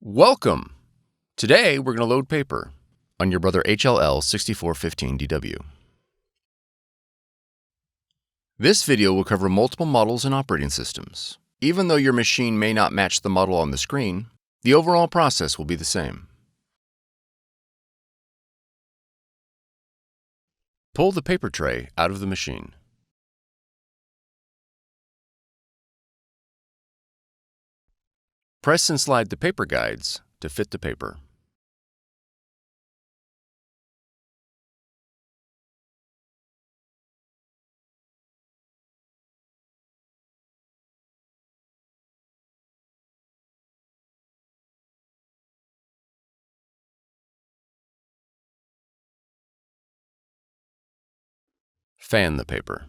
Welcome! Today we're going to load paper on your Brother HL L6415DW. This video will cover multiple models and operating systems. Even though your machine may not match the model on the screen, the overall process will be the same. Pull the paper tray out of the machine. Press and slide the paper guides to fit the paper. Fan the paper.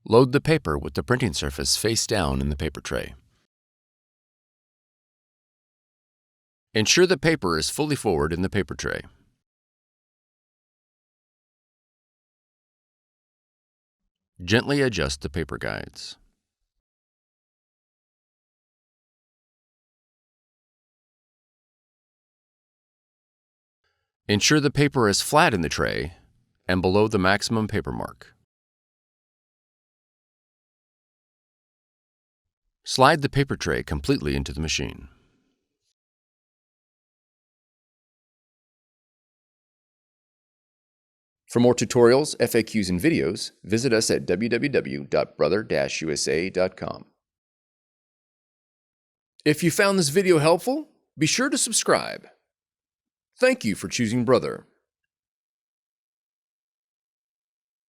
Load the paper with the printing surface face down in the paper tray. Ensure the paper is fully forward in the paper tray. Gently adjust the paper guides. Ensure the paper is flat in the tray and below the maximum paper mark. Slide the paper tray completely into the machine. For more tutorials, FAQs, and videos, visit us at www.brother-usa.com. If you found this video helpful, be sure to subscribe. Thank you for choosing Brother.